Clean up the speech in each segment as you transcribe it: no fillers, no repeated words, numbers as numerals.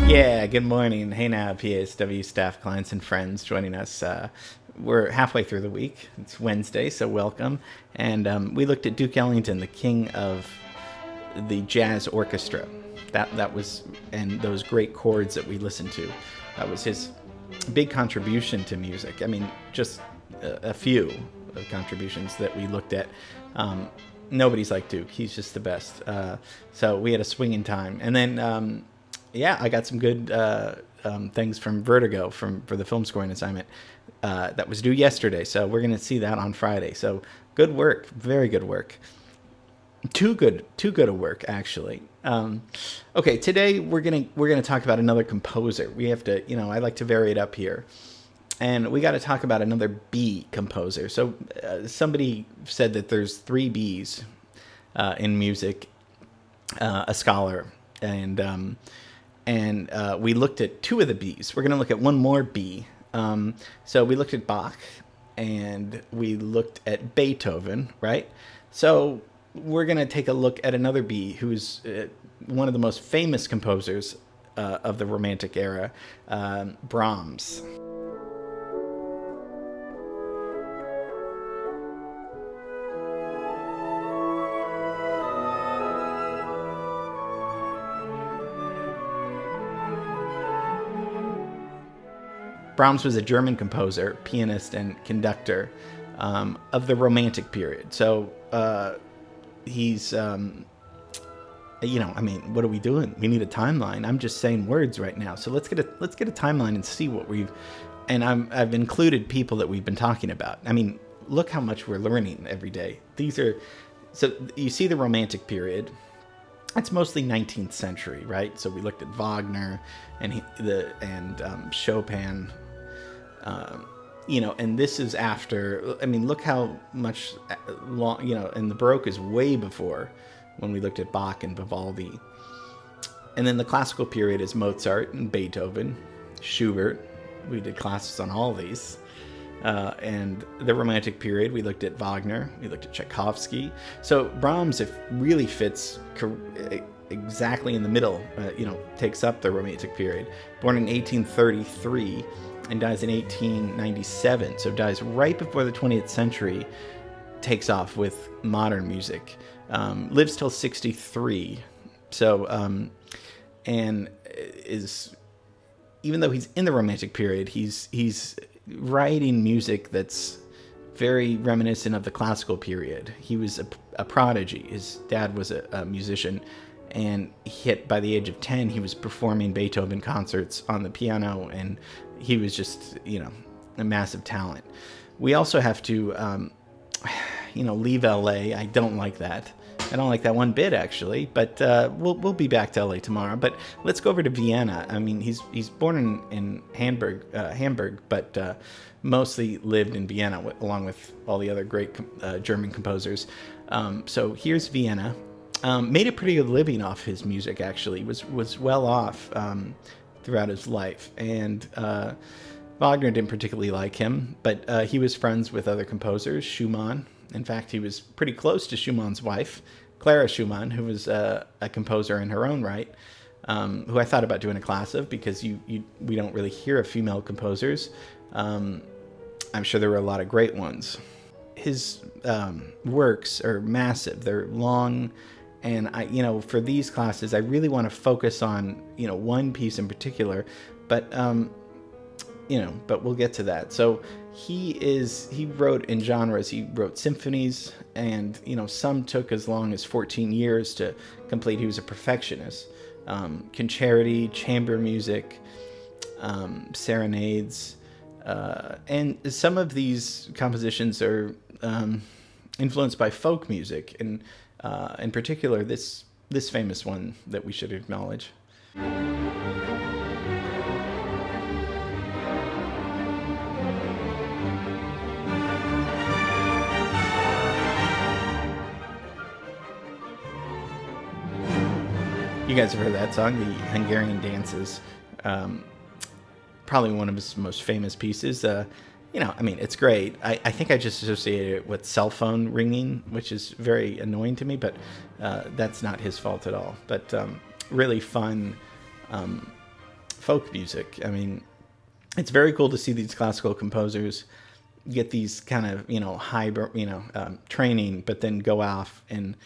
Yeah, good morning. Hey now, PSW staff, clients, and friends joining us. We're halfway through the week. It's Wednesday, so welcome. And we looked at Duke Ellington, the king of the jazz orchestra. That was, and those great chords that we listened to. That was his big contribution to music. I mean, just a few of contributions that we looked at. Nobody's like Duke. He's just the best. So we had a swinging time. And then I got some good things from Vertigo for the film scoring assignment that was due yesterday. So we're going to see that on Friday. So good work, very good work. Too good of work, actually. Okay, today we're gonna talk about another composer. We have to, I like to vary it up here, and we got to talk about another B composer. So somebody said that there's 3 Bs in music. A scholar and we looked at 2 of the Bs. We're going to look at one more B. So we looked at Bach and we looked at Beethoven, right? So we're going to take a look at another B who's one of the most famous composers of the Romantic era, Brahms. Brahms was a German composer, pianist, and conductor of the Romantic period. So he's, what are we doing? We need a timeline. I'm just saying words right now. So let's get a timeline and see what I've included people that we've been talking about. I mean, look how much we're learning every day. So you see the Romantic period. It's mostly 19th century, right? So we looked at Wagner and Chopin. And this is after, look how much long, and the Baroque is way before when we looked at Bach and Vivaldi. And then the classical period is Mozart and Beethoven, Schubert. We did classes on all these. And the Romantic period, we looked at Wagner, we looked at Tchaikovsky. So Brahms, really fits exactly in the middle, takes up the Romantic period. Born in 1833 and dies in 1897, so dies right before the 20th century takes off with modern music. Lives till 63, so and is, even though he's in the Romantic period, he's writing music that's very reminiscent of the classical period. He was a prodigy. His dad was a musician, and by the age of 10, he was performing Beethoven concerts on the piano, and he was just, a massive talent. We also have to, leave LA. I don't like that. I don't like that one bit, actually, but we'll be back to LA tomorrow. But let's go over to Vienna. He's born in Hamburg, but mostly lived in Vienna along with all the other great German composers. So here's Vienna. Made a pretty good living off his music, actually. Was well off throughout his life. And Wagner didn't particularly like him, but he was friends with other composers, Schumann. In fact, he was pretty close to Schumann's wife, Clara Schumann, who was a composer in her own right, who I thought about doing a class of, because we don't really hear of female composers. I'm sure there were a lot of great ones. His works are massive. They're long, and for these classes, I really want to focus on, one piece in particular, but we'll get to that. So he wrote in genres. He wrote symphonies, and some took as long as 14 years to complete. He was a perfectionist. Concerti, chamber music, serenades, and some of these compositions are influenced by folk music, and in particular this famous one that we should acknowledge. You guys have heard that song, the Hungarian Dances. Probably one of his most famous pieces. It's great. I think I just associate it with cell phone ringing, which is very annoying to me, but that's not his fault at all. But really fun folk music. I mean, it's very cool to see these classical composers get these kind of, high, training, but then go off and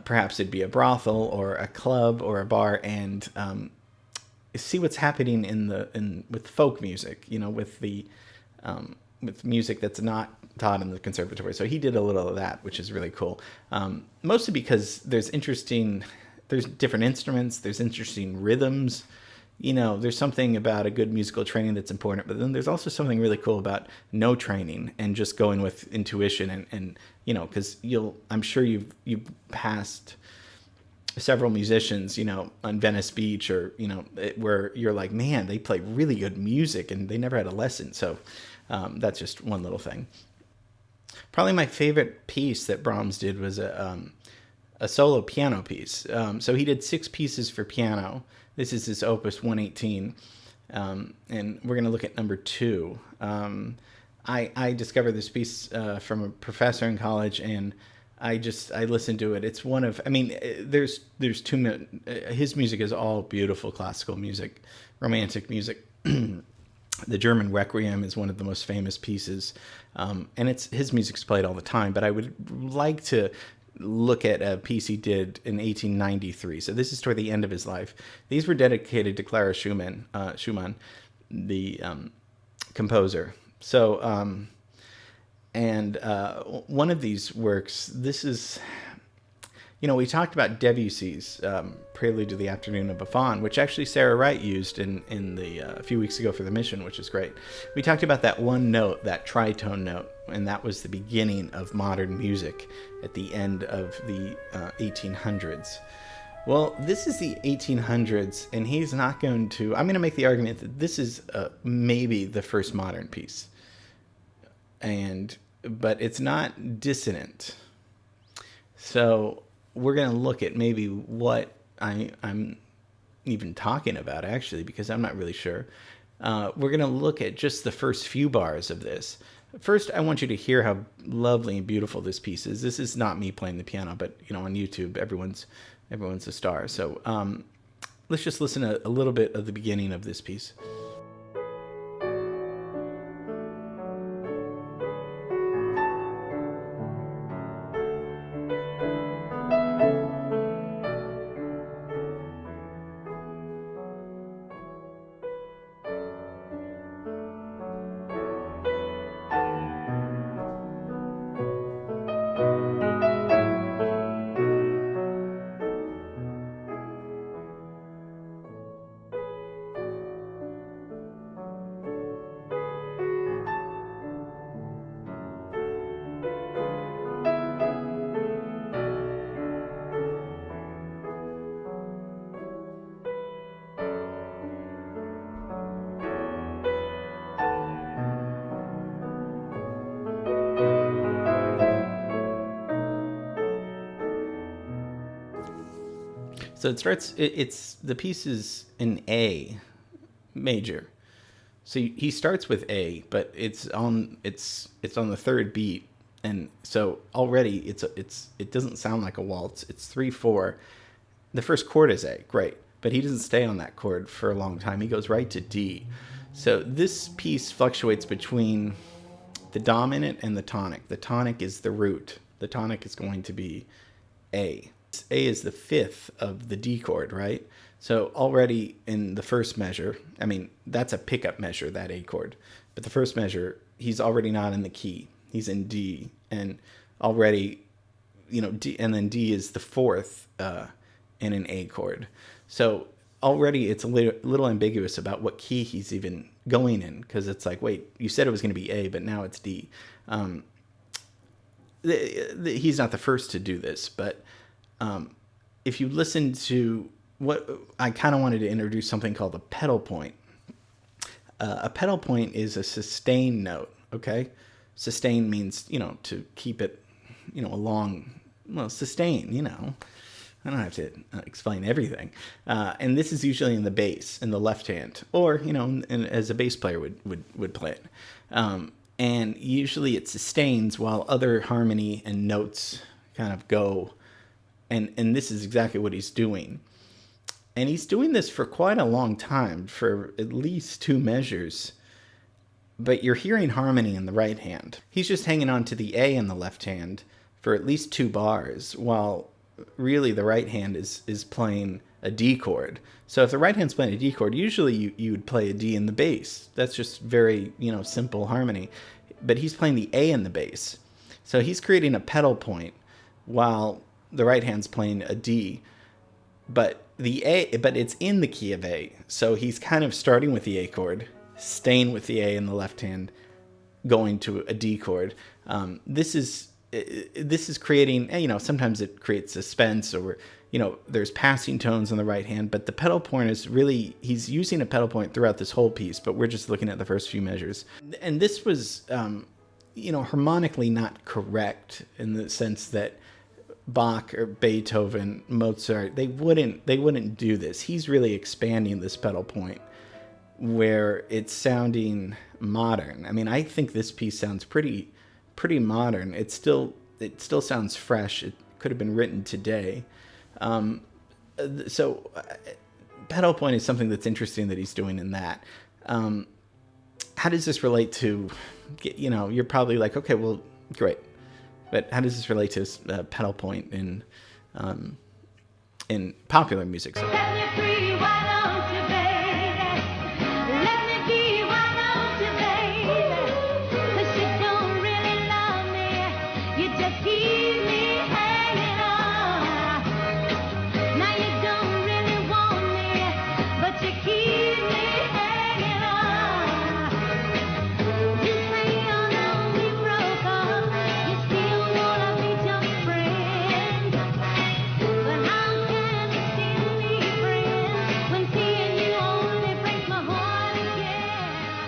perhaps it'd be a brothel or a club or a bar and see what's happening with folk music, with music that's not taught in the conservatory. So he did a little of that, which is really cool. Mostly because there's different instruments, there's interesting rhythms. There's something about a good musical training that's important, but then there's also something really cool about no training and just going with intuition and because I'm sure you've passed several musicians, on Venice Beach or, where you're like, man, they play really good music and they never had a lesson. So that's just one little thing. Probably my favorite piece that Brahms did was a solo piano piece. So he did 6 pieces for piano. This is his Opus 118, and we're going to look at number 2. I discovered this piece from a professor in college, and I listened to it. It's one of, there's 2 his music is all beautiful classical music, romantic music. The German Requiem is one of the most famous pieces, and his music's played all the time. But I would like to look at a piece he did in 1893. So this is toward the end of his life. These were dedicated to Clara Schumann, the composer. So, one of these works, this is, we talked about Debussy's Prelude to the Afternoon of a Faun, which actually Sarah Wright used in a few weeks ago for the Mission, which is great. We talked about that one note, that tritone note, and that was the beginning of modern music at the end of the 1800s. Well, this is the 1800s, and he's not going to... I'm going to make the argument that this is maybe the first modern piece. But it's not dissonant. So we're going to look at maybe what I'm even talking about, actually, because I'm not really sure. We're going to look at just the first few bars of this. First, I want you to hear how lovely and beautiful this piece is. This is not me playing the piano, but on YouTube, everyone's a star. So let's just listen to a little bit of the beginning of this piece. So it starts. The piece is in A major. So he starts with A, but it's on the 3rd beat, and so already it doesn't sound like a waltz. It's 3/4. The first chord is A, great, but he doesn't stay on that chord for a long time. He goes right to D. So this piece fluctuates between the dominant and the tonic. The tonic is the root. The tonic is going to be A. A is the 5th of the D chord, right? So already in the first measure, that's a pickup measure, that A chord. But the first measure, he's already not in the key. He's in D. And already, D, and then D is the 4th in an A chord. So already it's a little ambiguous about what key he's even going in, because it's like, wait, you said it was going to be A, but now it's D. He's not the first to do this, but if you listen to what I kind of wanted to introduce something called a pedal point. A pedal point is a sustain note. Okay, sustain means to keep it sustain. I don't have to explain everything. And this is usually in the bass, in the left hand, or as a bass player would play it. And usually it sustains while other harmony and notes kind of go. And this is exactly what he's doing. And he's doing this for quite a long time, for at least 2 measures. But you're hearing harmony in the right hand. He's just hanging on to the A in the left hand for at least 2 bars, while really the right hand is playing a D chord. So if the right hand's playing a D chord, usually you would play a D in the bass. That's just very, simple harmony. But he's playing the A in the bass. So he's creating a pedal point while the right hand's playing a D. But it's in the key of A. So he's kind of starting with the A chord, staying with the A in the left hand, going to a D chord. This is creating, sometimes it creates suspense, or, there's passing tones on the right hand, but the pedal point is really, he's using a pedal point throughout this whole piece, but we're just looking at the first few measures. And this was, harmonically not correct, in the sense that Bach or Beethoven, Mozart, they wouldn't do this. He's really expanding this pedal point where it's sounding modern. I mean, I think this piece sounds pretty modern. It still sounds fresh. It could have been written today. So pedal point is something that's interesting that he's doing in that. How does this relate to, you're probably like, okay, well, great. But how does this relate to pedal point in popular music? So,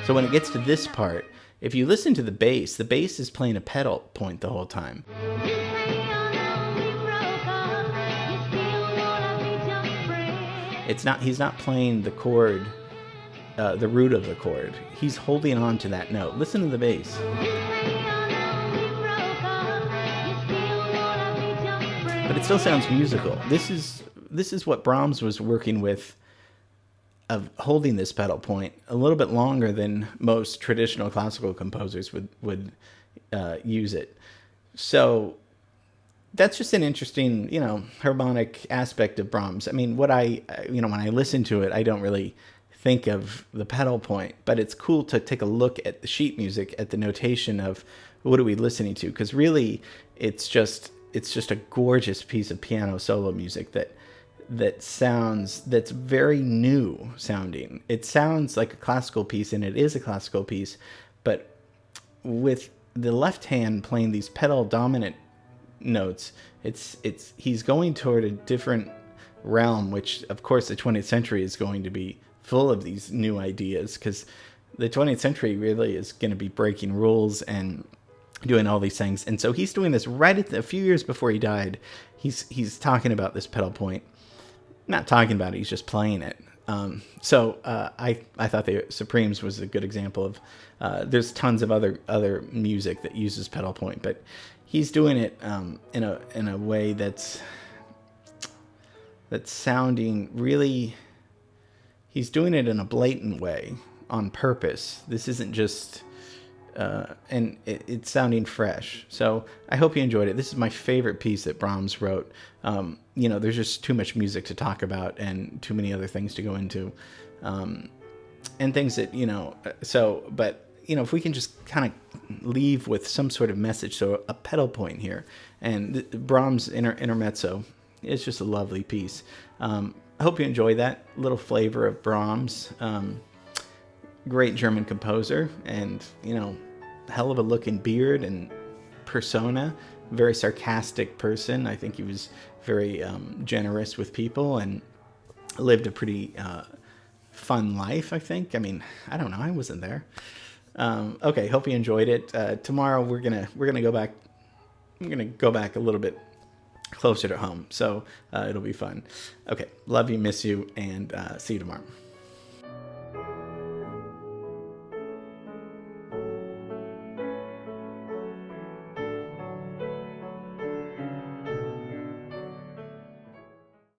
So when it gets to this part, if you listen to the bass is playing a pedal point the whole time. He's not playing the chord, the root of the chord. He's holding on to that note. Listen to the bass. But it still sounds musical. This is what Brahms was working with, of holding this pedal point a little bit longer than most traditional classical composers would use it. So that's just an interesting, harmonic aspect of Brahms. I mean, when I listen to it, I don't really think of the pedal point, but it's cool to take a look at the sheet music, at the notation of what are we listening to, because really it's just a gorgeous piece of piano solo music that's very new sounding. It sounds like a classical piece, and it is a classical piece, but with the left hand playing these pedal dominant notes, he's going toward a different realm, which of course the 20th century is going to be full of these new ideas, because the 20th century really is going to be breaking rules and doing all these things. And so he's doing this right at a few years before he died. He's talking about this pedal point. Not talking about it, he's just playing it. So I thought the Supremes was a good example of. There's tons of other music that uses pedal point, but he's doing it in a way that's sounding really. He's doing it in a blatant way on purpose. This isn't just. And it's sounding fresh. So I hope you enjoyed it. This is my favorite piece that Brahms wrote. There's just too much music to talk about and too many other things to go into. And things that, but if we can just kind of leave with some sort of message. So a pedal point here, and Brahms intermezzo is just a lovely piece. I hope you enjoy that little flavor of Brahms. Great German composer, and hell of a looking beard and persona. Very sarcastic person. I think he was very generous with people and lived a pretty fun life, I think. I mean, I don't know, I wasn't there. Okay, hope you enjoyed it. Tomorrow we're gonna go back. I'm gonna go back a little bit closer to home, so it'll be fun. Okay, love you, miss you, and see you tomorrow.